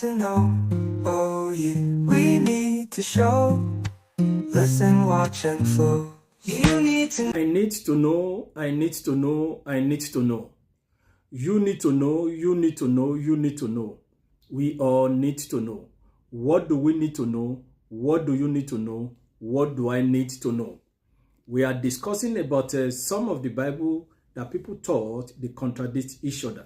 to know. Oh yeah, we need to show. Listen, watch, and flow. You need to. I need to know, I need to know, I need to know. You need to know, you need to know, you need to know. We all need to know. What do we need to know? What do you need to know? What do I need to know? We are discussing about some of the Bible that people thought they contradict each other.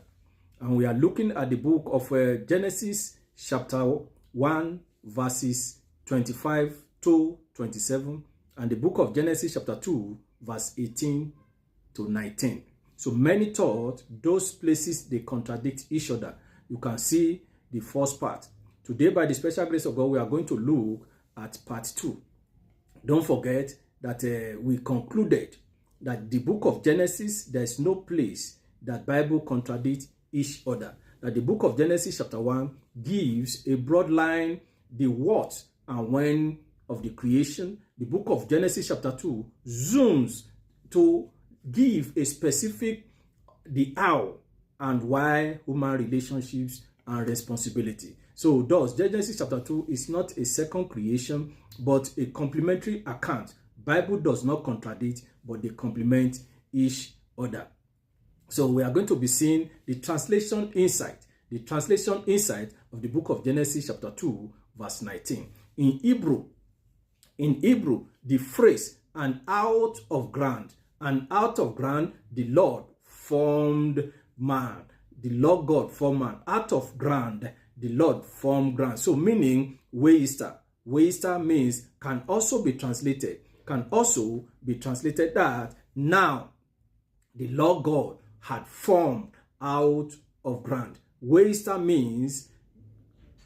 And we are looking at the book of Genesis chapter 1 verses 25 to 27 and the book of Genesis chapter 2 verse 18 to 19. So many thought those places they contradict each other. You can see the first part. Today, by the special grace of God, we are going to look at part 2. Don't forget that we concluded that the book of Genesis, there is no place that Bible contradicts each other. That the book of Genesis chapter 1 gives a broad line, the what and when of the creation. The book of Genesis chapter 2 zooms to give a specific the how and why human relationships and responsibility. So thus, Genesis chapter 2 is not a second creation, but a complementary account. Bible does not contradict, but they complement each other. So we are going to be seeing the translation insight of the book of Genesis chapter 2, verse 19. In Hebrew, the phrase, and out of ground, the Lord formed man. The Lord God formed man. Out of ground, the Lord formed ground. So meaning Weista. Weista means can also be translated that now the Lord God had formed out of ground. Weista means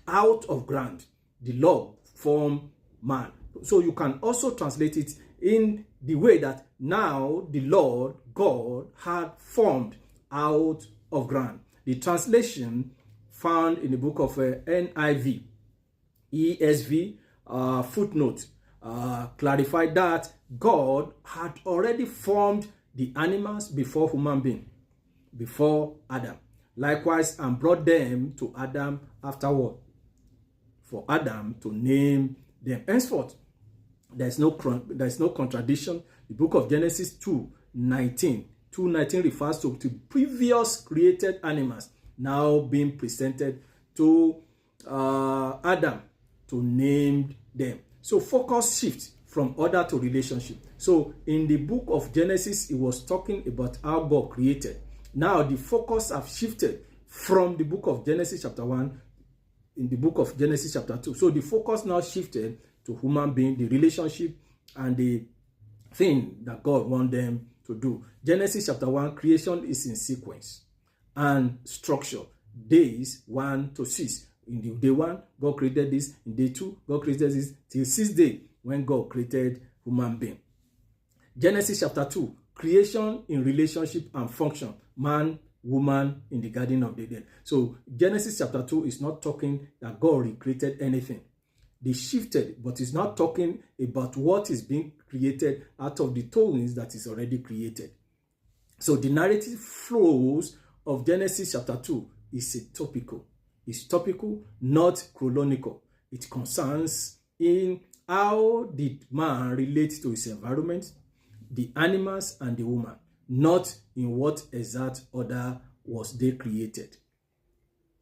out of ground, the Lord formed man. So you can also translate it in the way that now the Lord God had formed out of ground. The translation found in the book of NIV, ESV, footnote, clarified that God had already formed the animals before human being, before Adam. Likewise, and brought them to Adam afterward, for Adam to name them. Henceforth, there is no contradiction. The book of Genesis 2:19 refers to the previous created animals now being presented to Adam to name them. So focus shifts from order to relationship. So in the book of Genesis, it was talking about how God created. Now the focus have shifted from the book of Genesis chapter 1 in the book of Genesis chapter 2. So the focus now shifted to human being, the relationship, and the thing that God wants them to do. Genesis chapter 1, creation is in sequence and structure. Days 1 to 6. In the day 1, God created this. In day 2, God created this. Till 6th day, when God created human being. Genesis chapter 2, creation in relationship and function. Man, woman in the Garden of Eden. So Genesis chapter 2 is not talking that God recreated anything. They shifted, but it's not talking about what is being created out of the things that is already created. So the narrative flows of Genesis chapter 2 is topical. It's topical, not chronological. It concerns in how did man relate to his environment, the animals and the woman, not in what exact order was they created.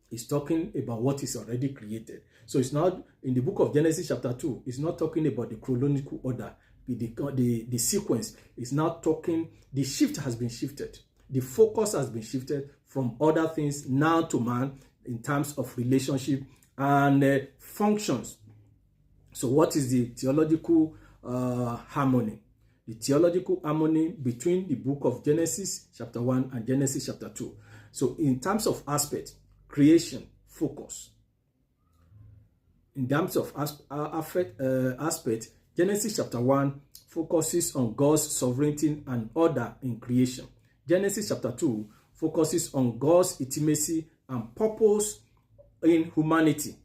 It's talking about what is already created. So it's not, in the book of Genesis chapter 2, it's not talking about the chronological order, the sequence. It's not talking, the shift has been shifted. The focus has been shifted from other things now to man in terms of relationship and functions. So what is the theological harmony? The theological harmony between the book of Genesis chapter 1 and Genesis chapter 2. So in terms of aspect, creation, focus. In terms of aspect, Genesis chapter 1 focuses on God's sovereignty and order in creation. Genesis chapter 2 focuses on God's intimacy and purpose in humanity.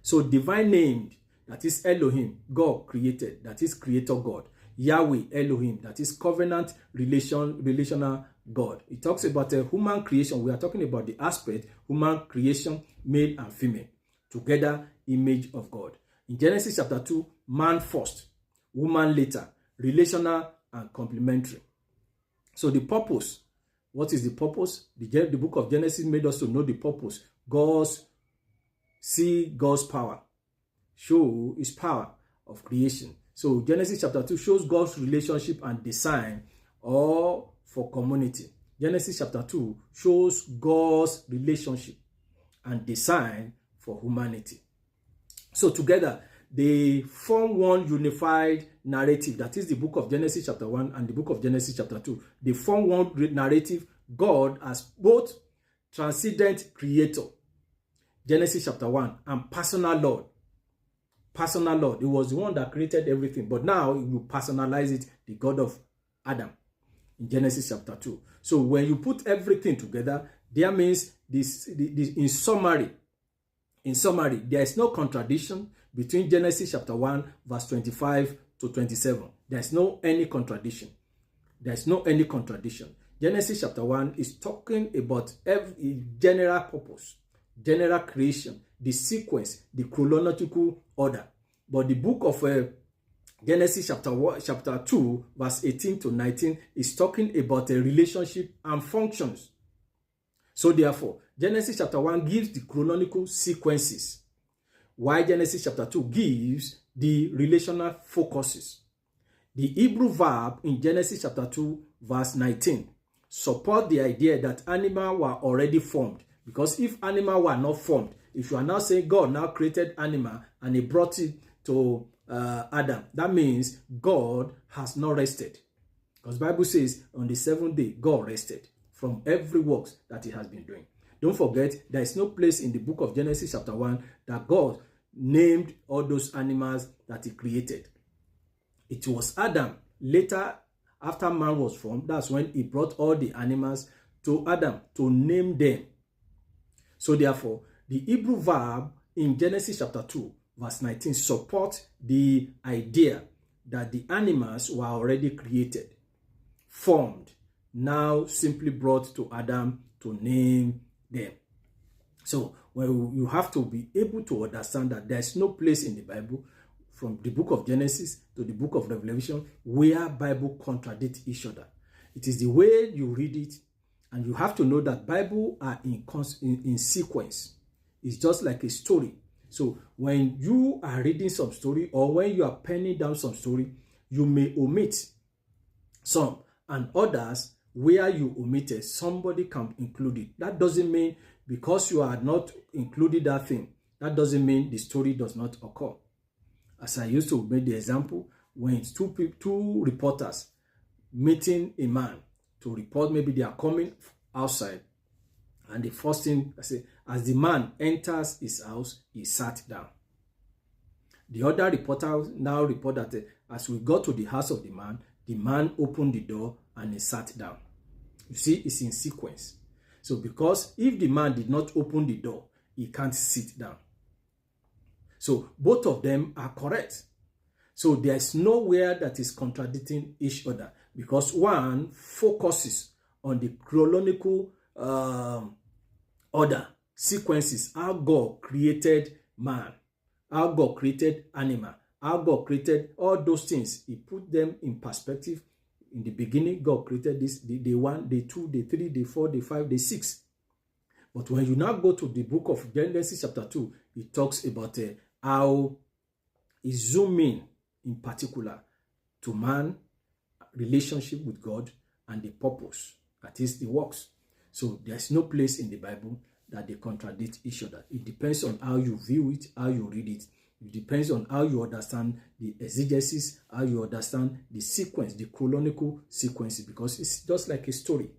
So divine named, that is Elohim, God created, that is creator God. Yahweh Elohim, that is covenant relational God. It talks about a human creation. We are talking about the aspect human creation, male and female, together image of God. In Genesis chapter 2, man first, woman later, relational and complementary. So the purpose, what is the purpose? The book of Genesis made us to know the purpose. See God's power, show his power of creation. So Genesis chapter 2 shows God's relationship and design or for community. Genesis chapter 2 shows God's relationship and design for humanity. So together, they form one unified narrative. That is the book of Genesis chapter 1 and the book of Genesis chapter 2. They form one narrative. God as both transcendent creator, Genesis chapter 1, and personal Lord. Personal Lord. He was the one that created everything. But now you personalize it, the God of Adam, in Genesis chapter 2. So when you put everything together, there means this in summary, there is no contradiction between Genesis chapter 1, verse 25 to 27. There is no any contradiction. There is no any contradiction. Genesis chapter 1 is talking about every general purpose, general creation, the sequence, the chronological order. But the book of Genesis chapter 2, verse 18 to 19 is talking about a relationship and functions. So therefore, Genesis chapter 1 gives the chronological sequences, while Genesis chapter 2 gives the relational focuses. The Hebrew verb in Genesis chapter 2, verse 19 support the idea that animals were already formed. Because if animals were not formed, if you are now saying God now created animal and he brought it to Adam, that means God has not rested. Because the Bible says on the seventh day, God rested from every works that he has been doing. Don't forget, there is no place in the book of Genesis chapter 1 that God named all those animals that he created. It was Adam. Later, after man was formed, that's when he brought all the animals to Adam to name them. So therefore, the Hebrew verb in Genesis chapter 2, verse 19 supports the idea that the animals were already created, formed, now simply brought to Adam to name them. So well, you have to be able to understand that there is no place in the Bible, from the book of Genesis to the book of Revelation, where Bible contradicts each other. It is the way you read it, and you have to know that Bible are in sequence. It's just like a story. So when you are reading some story, or when you are penning down some story, you may omit some, and others where you omitted, somebody can include it. That doesn't mean because you are not included that thing, that doesn't mean the story does not occur. As I used to make the example, when it's two reporters meeting a man to report, maybe they are coming outside, and the first thing I say, as the man enters his house, he sat down. The other reporter now report that as we got to the house of the man opened the door and he sat down. You see, it's in sequence. So because if the man did not open the door, he can't sit down. So both of them are correct. So there's nowhere that is contradicting each other, because one focuses on the chronological order, sequences, how God created man, how God created animal, how God created all those things. He put them in perspective. In the beginning, God created this, day 1, day 2, day 3, day 4, day 5, day 6. But when you now go to the book of Genesis chapter 2, it talks about how he zoomed in particular to man, relationship with God, and the purpose, that is the works. So there's no place in the Bible that they contradict each other. It depends on how you view it, how you read it. It depends on how you understand the exegesis, how you understand the sequence, the chronological sequences, because it's just like a story.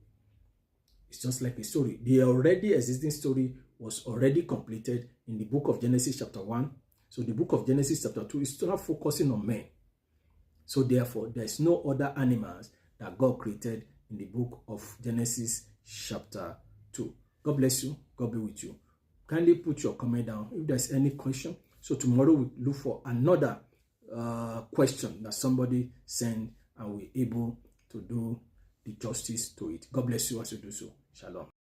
It's just like a story. The already existing story was already completed in the book of Genesis chapter 1. So the book of Genesis chapter 2 is still focusing on men. So therefore, there is no other animals that God created in the book of Genesis chapter 2. God bless you. God be with you. Kindly put your comment down if there's any question. So tomorrow we look for another question that somebody sent, and we're able to do the justice to it. God bless you as you do so. Shalom.